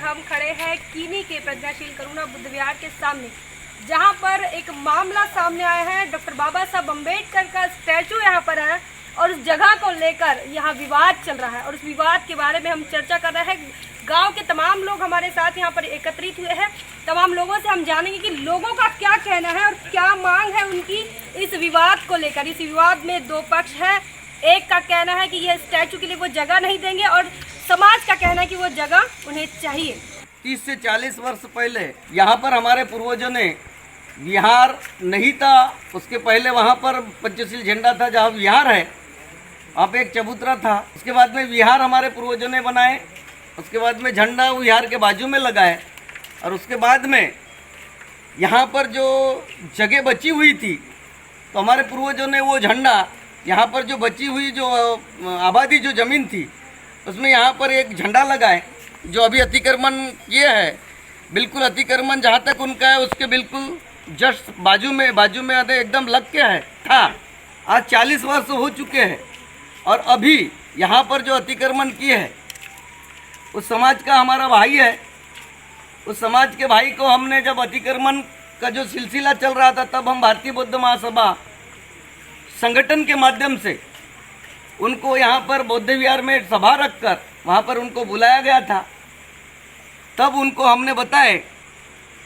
हम खड़े हैं कीनी के प्रज्ञाशील करुणा बुद्ध विहार के सामने, जहां पर एक मामला सामने आया है। डॉक्टर बाबा साहब अम्बेडकर का स्टैचू यहां पर है और उस जगह को लेकर यहां विवाद चल रहा है और उस विवाद के बारे में हम चर्चा कर रहे हैं। गांव के तमाम लोग हमारे साथ यहां पर एकत्रित हुए हैं। तमाम लोगों से हम जानेंगे कि लोगों का क्या कहना है और क्या मांग है उनकी इस विवाद को लेकर। इस विवाद में दो पक्ष है। एक का कहना है कि यह स्टैचू के लिए वो जगह नहीं देंगे और समाज का कहना है कि वो जगह उन्हें चाहिए। 30 से 40 वर्ष पहले यहाँ पर हमारे पूर्वजों ने विहार नहीं था, उसके पहले वहाँ पर पंचशील झंडा था। जहाँ विहार है वहाँ पे एक चबूतरा था। उसके बाद में विहार हमारे पूर्वजों ने बनाए। उसके बाद में झंडा विहार के बाजू में लगाए और उसके बाद में यहाँ पर जो जगह बची हुई थी तो हमारे पूर्वजों ने वो झंडा यहाँ पर जो बची हुई जो आबादी जो ज़मीन थी उसमें यहाँ पर एक झंडा लगाए। जो अभी अतिक्रमण किए है, बिल्कुल अतिक्रमण जहाँ तक उनका है उसके बिल्कुल जस्ट बाजू में आधे एकदम लग के है था। आज 40 वर्ष हो चुके हैं और अभी यहाँ पर जो अतिक्रमण किए है उस समाज का हमारा भाई है। उस समाज के भाई को हमने जब अतिक्रमण का जो सिलसिला चल रहा था तब हम भारतीय बौद्ध महासभा संगठन के माध्यम से उनको यहाँ पर बौद्ध विहार में सभा रखकर वहाँ पर उनको बुलाया गया था। तब उनको हमने बताया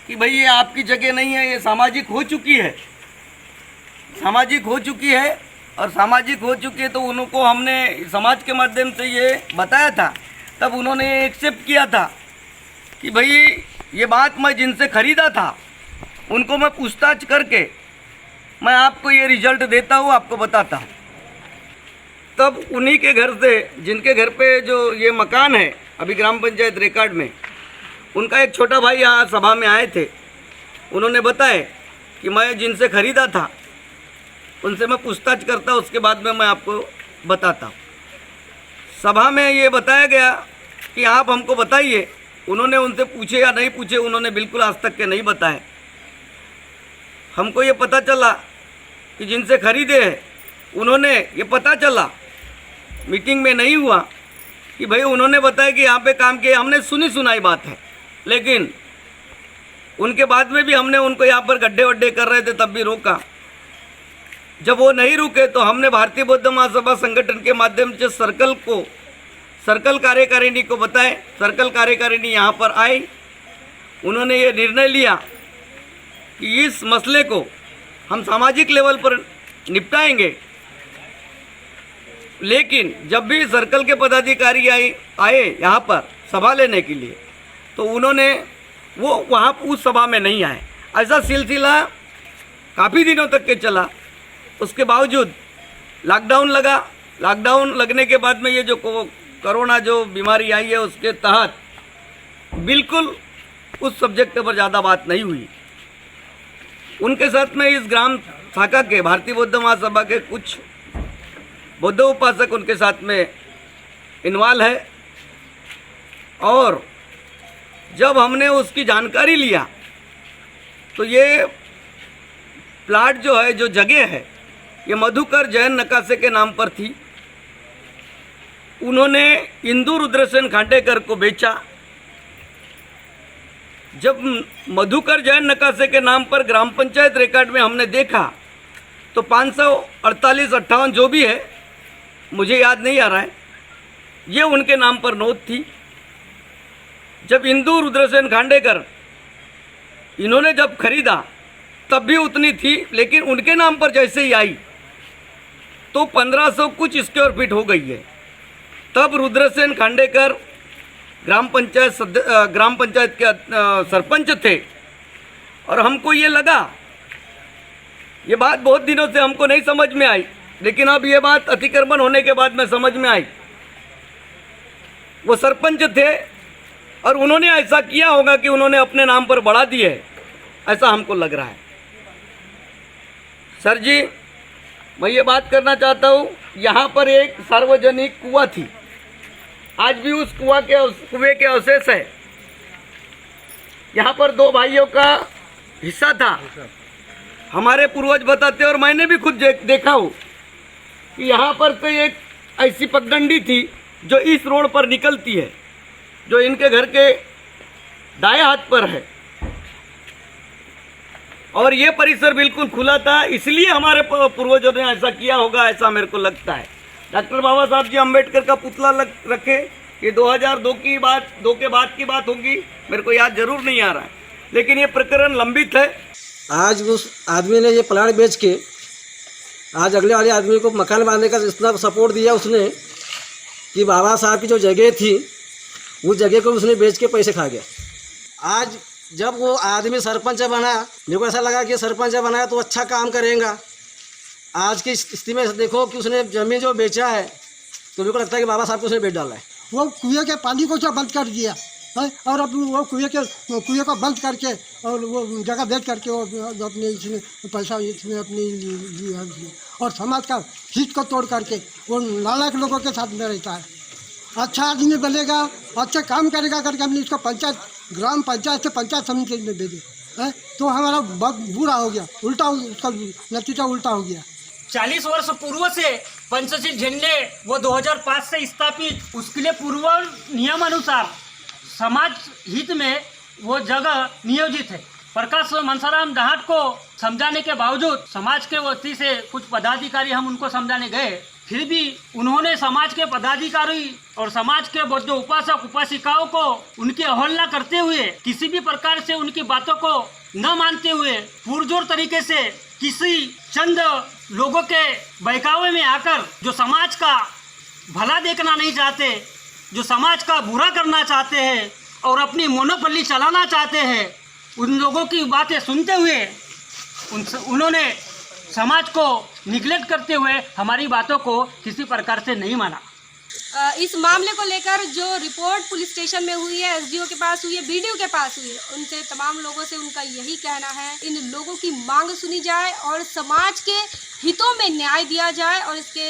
कि भाई ये आपकी जगह नहीं है, ये सामाजिक हो चुकी है, सामाजिक हो चुकी है। और सामाजिक हो चुकी है तो उनको हमने समाज के माध्यम से ये बताया था। तब उन्होंने एक्सेप्ट किया था कि भाई ये बात मैं जिनसे ख़रीदा था उनको मैं पूछताछ करके मैं आपको ये रिजल्ट देता हूँ, आपको बताता हूँ। तब उन्हीं के घर से, जिनके घर पे जो ये मकान है अभी ग्राम पंचायत रिकॉर्ड में, उनका एक छोटा भाई यहाँ सभा में आए थे। उन्होंने बताया कि मैं जिनसे ख़रीदा था उनसे मैं पूछताछ करता, उसके बाद में मैं आपको बताता हूँ। सभा में ये बताया गया कि आप हमको बताइए। उन्होंने उनसे पूछे या नहीं पूछे, उन्होंने बिल्कुल आज तक के नहीं बताए। हमको ये पता चला कि जिनसे खरीदे हैं उन्होंने, ये पता चला मीटिंग में नहीं हुआ कि भाई उन्होंने बताया कि यहाँ पे काम किया। हमने सुनी सुनाई बात है, लेकिन उनके बाद में भी हमने उनको यहाँ पर गड्ढे वड्ढे कर रहे थे तब भी रोका। जब वो नहीं रुके तो हमने भारतीय बौद्ध महासभा संगठन के माध्यम से सर्कल कार्यकारिणी को बताए। सर्कल कार्यकारिणी यहाँ पर आई। उन्होंने ये निर्णय लिया कि इस मसले को हम सामाजिक लेवल पर निपटाएंगे, लेकिन जब भी सर्कल के पदाधिकारी आए यहाँ पर सभा लेने के लिए तो उन्होंने वो वहाँ उस सभा में नहीं आए। ऐसा सिलसिला काफ़ी दिनों तक के चला। उसके बावजूद लॉकडाउन लगा। लॉकडाउन लगने के बाद में ये जो कोरोना जो बीमारी आई है उसके तहत बिल्कुल उस सब्जेक्ट पर ज़्यादा बात नहीं हुई। उनके साथ में इस ग्राम शाखा के भारतीय बौद्ध महासभा के कुछ बौद्ध उपासक उनके साथ में इन्वॉल्व है। और जब हमने उसकी जानकारी लिया तो ये प्लाट जो है, जो जगह है, ये मधुकर जैन नकाशे के नाम पर थी। उन्होंने इंदू रुद्रसेन खांडेकर को बेचा। जब मधुकर जैन नकाशे के नाम पर ग्राम पंचायत रिकॉर्ड में हमने देखा तो 548-58 जो भी है, मुझे याद नहीं आ रहा है, ये उनके नाम पर नोट थी। जब इंदू रुद्रसेन खांडेकर इन्होंने जब खरीदा तब भी उतनी थी, लेकिन उनके नाम पर जैसे ही आई तो 1500 कुछ स्क्वायर फीट हो गई है। तब रुद्रसेन खांडेकर ग्राम पंचायत के सरपंच थे और हमको ये लगा, ये बात बहुत दिनों से हमको नहीं समझ में आई, लेकिन अब ये बात अतिक्रमण होने के बाद में समझ में आई। वो सरपंच थे और उन्होंने ऐसा किया होगा कि उन्होंने अपने नाम पर बढ़ा दिए, ऐसा हमको लग रहा है। सर जी, मैं ये बात करना चाहता हूँ, यहाँ पर एक सार्वजनिक कुआं थी, आज भी उस कुएं के अवशेष है। यहाँ पर दो भाइयों का हिस्सा था। हमारे पूर्वज बताते और मैंने भी खुद देखा हूँ कि यहाँ पर तो एक ऐसी पगडंडी थी जो इस रोड पर निकलती है, जो इनके घर के दाएं हाथ पर है और ये परिसर बिल्कुल खुला था, इसलिए हमारे पूर्वजों ने ऐसा किया होगा, ऐसा मेरे को लगता है। डॉक्टर बाबा साहब जी अम्बेडकर का पुतला रखे, ये 2002 की बात, 2 के बाद की बात होगी, मेरे को याद जरूर नहीं आ रहा है, लेकिन ये प्रकरण लंबित है। आज उस आदमी ने ये प्लाट बेच के आज अगले वाले आदमी को मकान बनाने का इतना सपोर्ट दिया उसने कि बाबा साहब की जो जगह थी उस जगह को उसने बेच के पैसे खा गया। आज जब वो आदमी सरपंच बना, मेरे को ऐसा लगा कि सरपंच बनाया तो अच्छा काम करेगा। आज की स्थिति में देखो कि उसने ज़मीन जो बेचा है तो मेरे को लगता है कि बाबा साहब को उसने बेच डाला है। वो कुएं के पानी को क्या बंद कर दिया है, और अब वो कुएं को बंद करके और वो जगह बेच करके वो अपने इसमें पैसा इसमें अपनी लिया और समाज का हित को तोड़ करके वो नालायक लोगों के साथ में रहता है। अच्छा आदमी बनेगा, अच्छे काम करेगा करके हमने इसको पंचायत, ग्राम पंचायत से पंचायत समिति में भेजे है, तो हमारा बहुत बुरा हो गया, उल्टा उसका नतीजा उल्टा हो गया। 40 वर्ष पूर्व से पंचशील झंडे वो 2005 से स्थापित, उसके लिए पूर्व नियमानुसार समाज हित में वो जगह नियोजित है। प्रकाश मनसाराम दाहट को समझाने के बावजूद समाज के वती से कुछ पदाधिकारी हम उनको समझाने गए, फिर भी उन्होंने समाज के पदाधिकारी और समाज के जो उपासक उपासिकाओं को उनकी अवहेलना करते हुए, किसी भी प्रकार से उनकी बातों को न मानते हुए पुरजोर तरीके से किसी चंद लोगों के बहकावे में आकर जो समाज का भला देखना नहीं चाहते, जो समाज का बुरा करना चाहते हैं और अपनी मोनोपली चलाना चाहते हैं, उन लोगों की बातें सुनते हुए उन्होंने समाज को निगलेक्ट करते हुए हमारी बातों को किसी प्रकार से नहीं माना। इस मामले को लेकर जो रिपोर्ट पुलिस स्टेशन में हुई है, एसडीओ के पास हुई है, बीडीओ के पास हुई है, उनसे तमाम लोगों से उनका यही कहना है, इन लोगों की मांग सुनी जाए और समाज के हितों में न्याय दिया जाए और इसके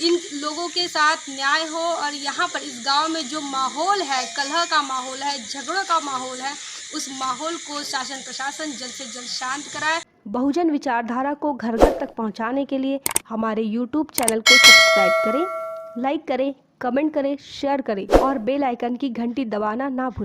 इन लोगों के साथ न्याय हो। और यहाँ पर इस गांव में जो माहौल है, कलह का माहौल है, झगड़ों का माहौल है, उस माहौल को शासन प्रशासन जल्द से जल्द शांत कराए। बहुजन विचारधारा को घर घर तक पहुँचाने के लिए हमारे YouTube चैनल को सब्सक्राइब करें, लाइक करें, कमेंट करें, शेयर करें और बेल आइकन की घंटी दबाना ना भूलें।